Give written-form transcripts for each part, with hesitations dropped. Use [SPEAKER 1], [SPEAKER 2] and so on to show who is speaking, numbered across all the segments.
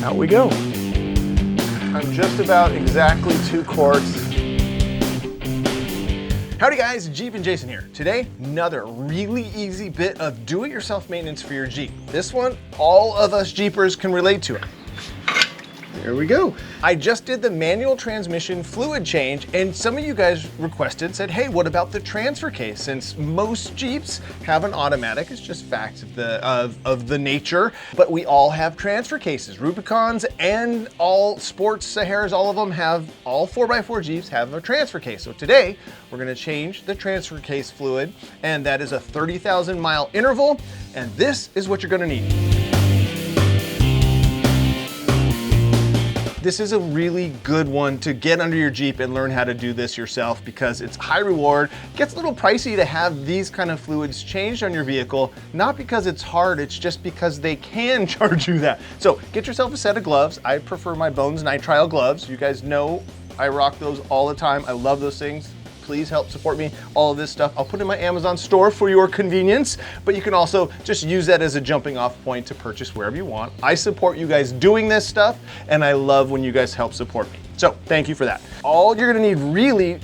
[SPEAKER 1] out we go. I'm just about exactly 2 quarts. Howdy guys, Jeep and Jason here. Today, another really easy bit of do-it-yourself maintenance for your Jeep. This one, all of us Jeepers can relate to it. There we go. I just did the manual transmission fluid change, and some of you guys requested, said, hey, what about the transfer case? Since most Jeeps have an automatic, it's just facts of the nature, but we all have transfer cases. Rubicons and all sports Saharas, all of them have, all 4x4 Jeeps have a transfer case. So today, we're gonna change the transfer case fluid, and that is a 30,000 mile interval, and this is what you're gonna need. This is a really good one to get under your Jeep and learn how to do this yourself because it's high reward. It gets a little pricey to have these kind of fluids changed on your vehicle, not because it's hard, it's just because they can charge you that. So get yourself a set of gloves. I prefer my Bones nitrile gloves. You guys know I rock those all the time. I love those things. Please help support me. All of this stuff I'll put in my Amazon store for your convenience, but you can also just use that as a jumping off point to purchase wherever you want. I support you guys doing this stuff, and I love when you guys help support me. So thank you for that. All you're gonna need really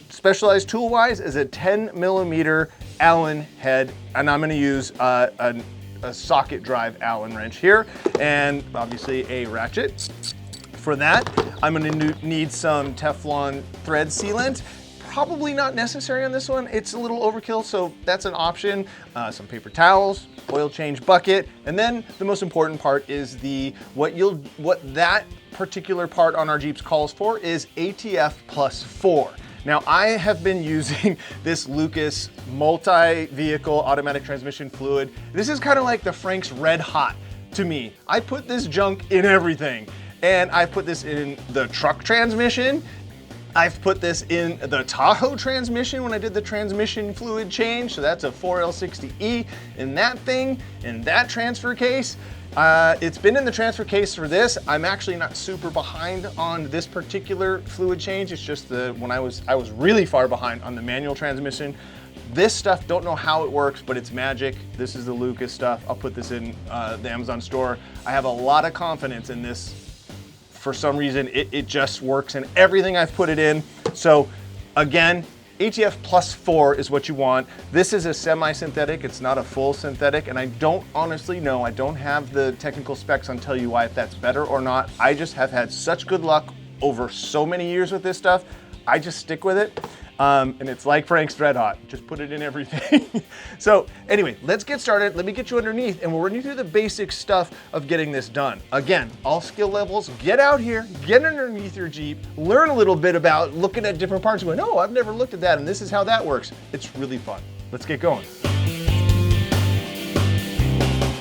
[SPEAKER 1] specialized tool-wise is a 10mm Allen head, and I'm gonna use a socket drive Allen wrench here, and obviously a ratchet. For that, I'm gonna need some Teflon thread sealant. Probably not necessary on this one. It's a little overkill, so that's an option. Some paper towels, oil change bucket, and then the most important part is what that particular part on our Jeeps calls for is ATF +4. Now I have been using this Lucas multi-vehicle automatic transmission fluid. This is kind of like the Frank's Red Hot to me. I put this junk in everything, and I put this in the truck transmission. I've put this in the Tahoe transmission when I did the transmission fluid change. So that's a 4L60E in that thing, in that transfer case. It's been in the transfer case for this. I'm actually not super behind on this particular fluid change. It's just when I was really far behind on the manual transmission. This stuff, don't know how it works, but it's magic. This is the Lucas stuff. I'll put this in the Amazon store. I have a lot of confidence in this. For some reason, it just works in everything I've put it in. So again, ATF +4 is what you want. This is a semi-synthetic, it's not a full synthetic, and I don't honestly know, I don't have the technical specs on tell you why if that's better or not. I just have had such good luck over so many years with this stuff. I just stick with it. And it's like Frank's Red Hot, just put it in everything. So anyway, let's get started. Let me get you underneath and we'll run you through the basic stuff of getting this done. Again, all skill levels, get out here, get underneath your Jeep, learn a little bit about looking at different parts and going, oh, I've never looked at that and this is how that works. It's really fun. Let's get going.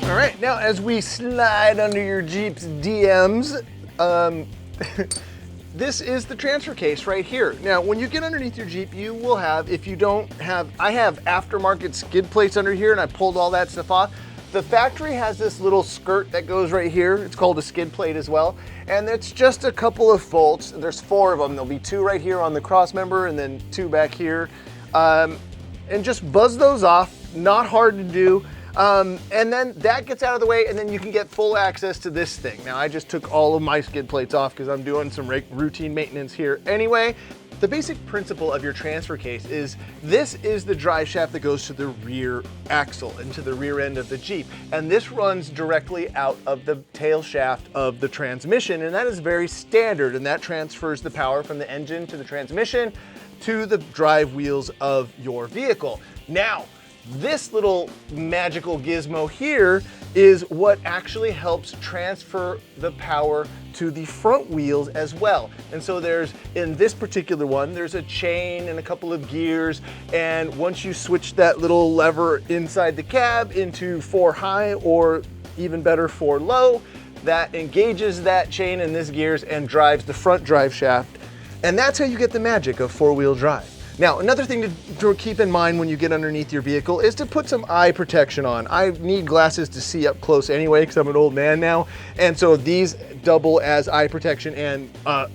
[SPEAKER 1] All right, now as we slide under your Jeep's DMs, this is the transfer case right here. Now, when you get underneath your Jeep, you will have, if you don't have, I have aftermarket skid plates under here and I pulled all that stuff off. The factory has this little skirt that goes right here. It's called a skid plate as well. And it's just a couple of bolts. There's 4 of them. There'll be 2 right here on the cross member and then 2 back here. And just buzz those off, not hard to do. And then that gets out of the way and then you can get full access to this thing. Now I just took all of my skid plates off because I'm doing some routine maintenance here anyway. The basic principle of your transfer case is this is the drive shaft that goes to the rear axle and to the rear end of the Jeep. And this runs directly out of the tail shaft of the transmission. And that is very standard. And that transfers the power from the engine to the transmission to the drive wheels of your vehicle. Now, this little magical gizmo here is what actually helps transfer the power to the front wheels as well. And so in this particular one, there's a chain and a couple of gears. And once you switch that little lever inside the cab into 4 high or even better 4 low, that engages that chain and this gears and drives the front drive shaft. And that's how you get the magic of 4-wheel drive. Now, another thing to keep in mind when you get underneath your vehicle is to put some eye protection on. I need glasses to see up close anyway because I'm an old man now. And so these double as eye protection and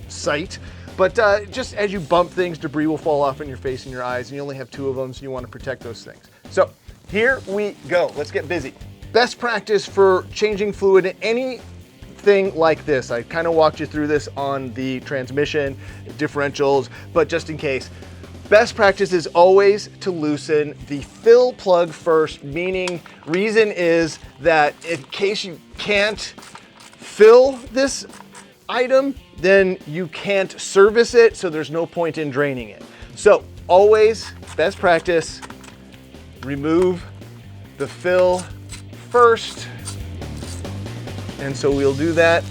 [SPEAKER 1] sight. But just as you bump things, debris will fall off in your face and your eyes, and you only have 2 of them, so you want to protect those things. So here we go. Let's get busy. Best practice for changing fluid in any thing like this. I kind of walked you through this on the transmission, differentials, but just in case. Best practice is always to loosen the fill plug first, meaning reason is that in case you can't fill this item, then you can't service it, so there's no point in draining it. So always, best practice, remove the fill first. And so we'll do that.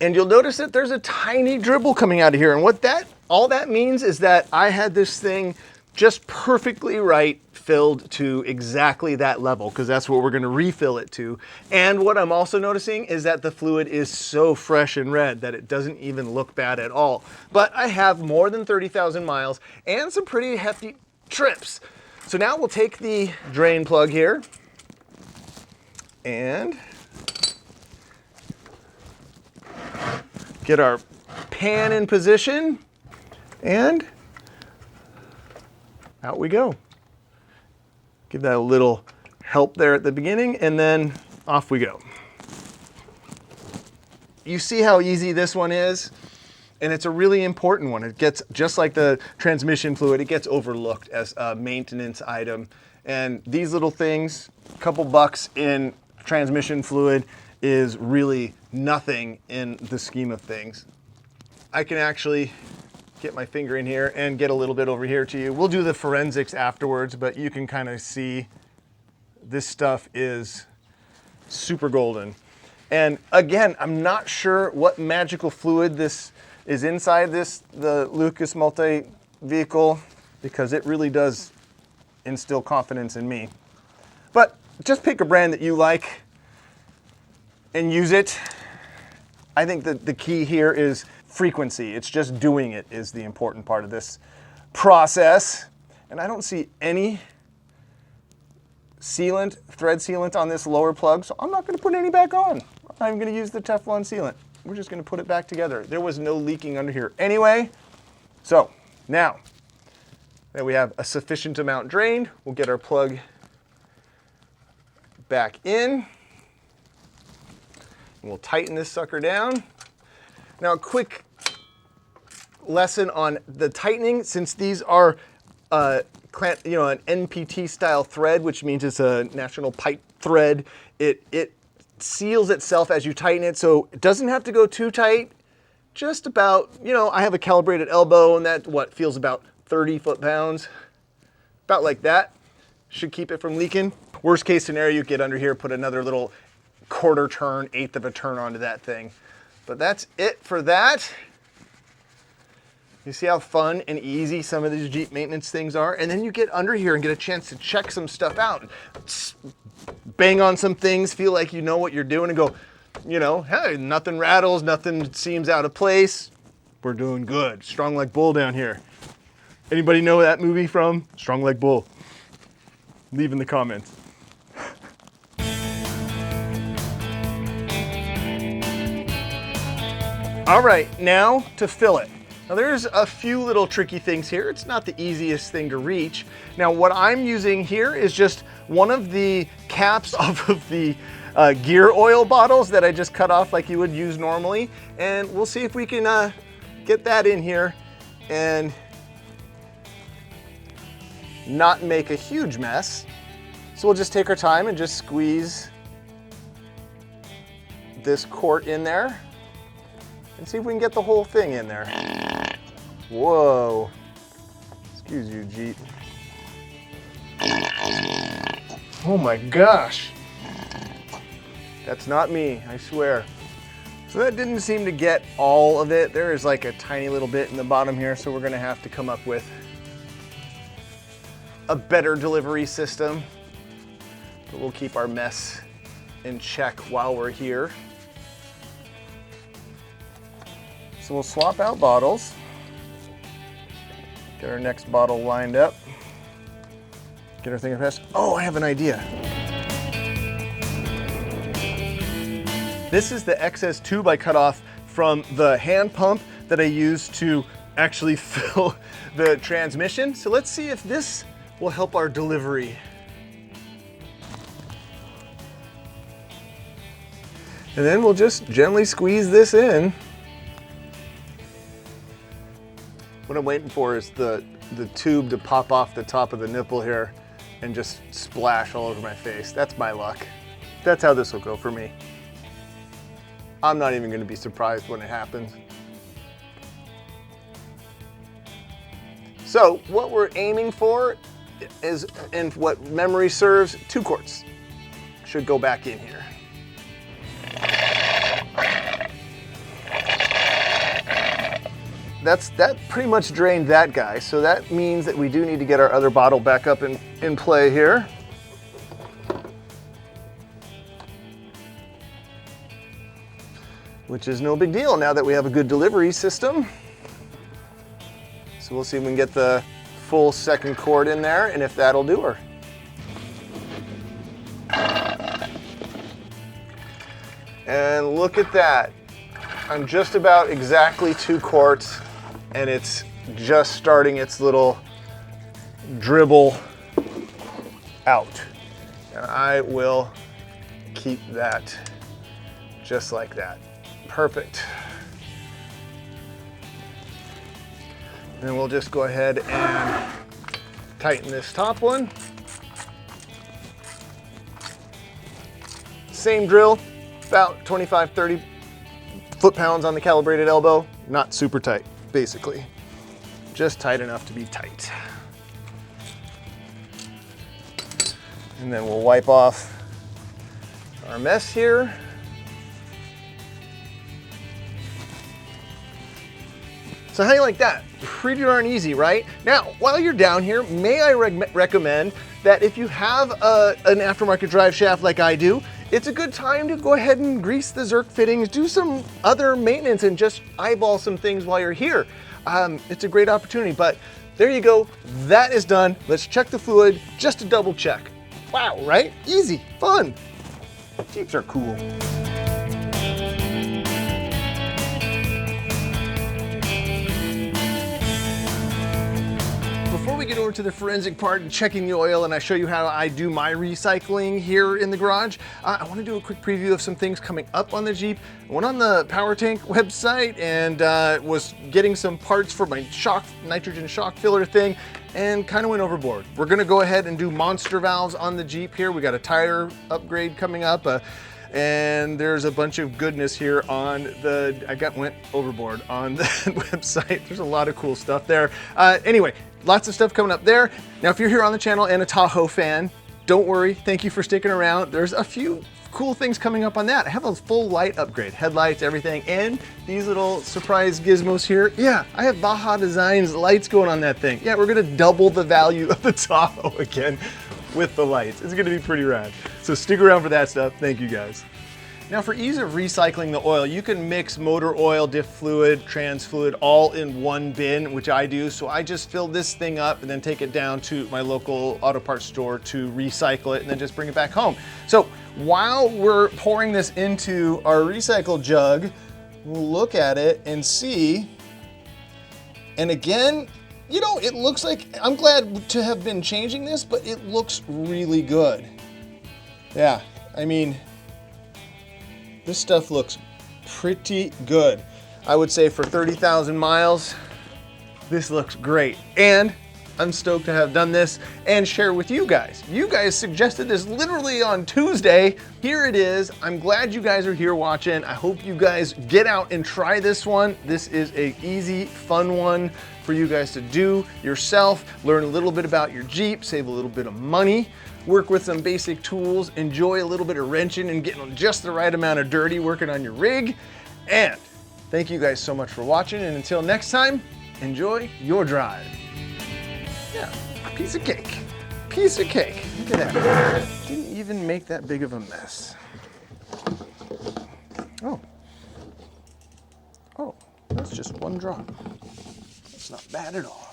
[SPEAKER 1] And you'll notice that there's a tiny dribble coming out of here. And all that means is that I had this thing just perfectly right filled to exactly that level, because that's what we're gonna refill it to. And what I'm also noticing is that the fluid is so fresh and red that it doesn't even look bad at all. But I have more than 30,000 miles and some pretty hefty trips. So now we'll take the drain plug here and get our pan in position, and out we go. Give that a little help there at the beginning, and then off we go. You see how easy this one is? And it's a really important one. It gets, just like the transmission fluid, it gets overlooked as a maintenance item. And these little things, a couple bucks in transmission fluid is really nothing in the scheme of things. I can actually get my finger in here and get a little bit over here to you. We'll do the forensics afterwards, but you can kind of see this stuff is super golden. And again, I'm not sure what magical fluid this is inside the Lucas multi-vehicle, because it really does instill confidence in me. But just pick a brand that you like and use it. I think that the key here is frequency. It's just doing it is the important part of this process. And I don't see any sealant, thread sealant on this lower plug, so I'm not going to put any back on. I'm not even going to use the Teflon sealant. We're just going to put it back together. There was no leaking under here anyway. So now that we have a sufficient amount drained, we'll get our plug back in. And we'll tighten this sucker down. Now a quick lesson on the tightening, since these are an NPT style thread, which means it's a national pipe thread, it seals itself as you tighten it, so it doesn't have to go too tight. Just about, I have a calibrated elbow, and that feels about 30 foot-pounds, about like that. Should keep it from leaking. Worst case scenario, you get under here, put another little quarter turn, eighth of a turn onto that thing. But that's it for that. You see how fun and easy some of these Jeep maintenance things are? And then you get under here and get a chance to check some stuff out. Bang on some things, feel like you know what you're doing, and go, hey, nothing rattles, nothing seems out of place. We're doing good. Strong Like Bull down here. Anybody know that movie from? Strong Like Bull. Leave in the comments. All right, now to fill it. Now there's a few little tricky things here. It's not the easiest thing to reach. Now what I'm using here is just one of the caps off of the gear oil bottles that I just cut off like you would use normally. And we'll see if we can get that in here and not make a huge mess. So we'll just take our time and just squeeze this quart in there and see if we can get the whole thing in there. Whoa. Excuse you, Jeep. Oh my gosh. That's not me, I swear. So that didn't seem to get all of it. There is like a tiny little bit in the bottom here, so we're gonna have to come up with a better delivery system. But we'll keep our mess in check while we're here. So we'll swap out bottles. Get our next bottle lined up. Get our thing in press. Oh, I have an idea. This is the excess tube I cut off from the hand pump that I used to actually fill the transmission. So let's see if this will help our delivery. And then we'll just gently squeeze this in. What I'm waiting for is the tube to pop off the top of the nipple here and just splash all over my face. That's my luck. That's how this will go for me. I'm not even going to be surprised when it happens. So what we're aiming for is, and what memory serves, 2 quarts should go back in here. That pretty much drained that guy, so that means that we do need to get our other bottle back up in play here. Which is no big deal now that we have a good delivery system. So we'll see if we can get the full 2nd quart in there and if that'll do her. And look at that. I'm just about exactly 2 quarts and it's just starting its little dribble out. And I will keep that just like that. Perfect. And then we'll just go ahead and tighten this top one. Same drill, about 25, 30 foot-pounds on the calibrated elbow. Not super tight, basically. Just tight enough to be tight. And then we'll wipe off our mess here. So how do you like that? Pretty darn easy, right? Now, while you're down here, may I recommend that if you have an aftermarket drive shaft like I do, it's a good time to go ahead and grease the Zerk fittings, do some other maintenance, and just eyeball some things while you're here. It's a great opportunity, but there you go. That is done. Let's check the fluid just to double check. Wow, right? Easy, fun. Jeeps are cool. Before we get over to the forensic part and checking the oil and I show you how I do my recycling here in the garage, I want to do a quick preview of some things coming up on the Jeep. I went on the Power Tank website and was getting some parts for my nitrogen shock filler thing and kind of went overboard. We're going to go ahead and do monster valves on the Jeep here. We got a tire upgrade coming up. And there's a bunch of goodness here on the, went overboard on the website. There's a lot of cool stuff there. Anyway, lots of stuff coming up there. Now, if you're here on the channel and a Tahoe fan, don't worry. Thank you for sticking around. There's a few cool things coming up on that. I have a full light upgrade, headlights, everything, and these little surprise gizmos here. Yeah, I have Baja Designs lights going on that thing. Yeah, we're gonna double the value of the Tahoe again with the lights. It's gonna be pretty rad. So stick around for that stuff. Thank you guys. Now for ease of recycling the oil, you can mix motor oil, diff fluid, trans fluid all in one bin, which I do. So I just fill this thing up and then take it down to my local auto parts store to recycle it and then just bring it back home. So while we're pouring this into our recycle jug, we'll look at it and see. And again, you know, it looks like, I'm glad to have been changing this, but it looks really good. Yeah, I mean, this stuff looks pretty good. I would say for 30,000 miles, this looks great. And I'm stoked to have done this and share with you guys. You guys suggested this literally on Tuesday. Here it is. I'm glad you guys are here watching. I hope you guys get out and try this one. This is an easy, fun one for you guys to do yourself. Learn a little bit about your Jeep, save a little bit of money, work with some basic tools, enjoy a little bit of wrenching and getting just the right amount of dirty working on your rig. And thank you guys so much for watching. And until next time, enjoy your drive. Yeah, piece of cake. Piece of cake. Look at that. Didn't even make that big of a mess. Oh. Oh, that's just one drop. That's not bad at all.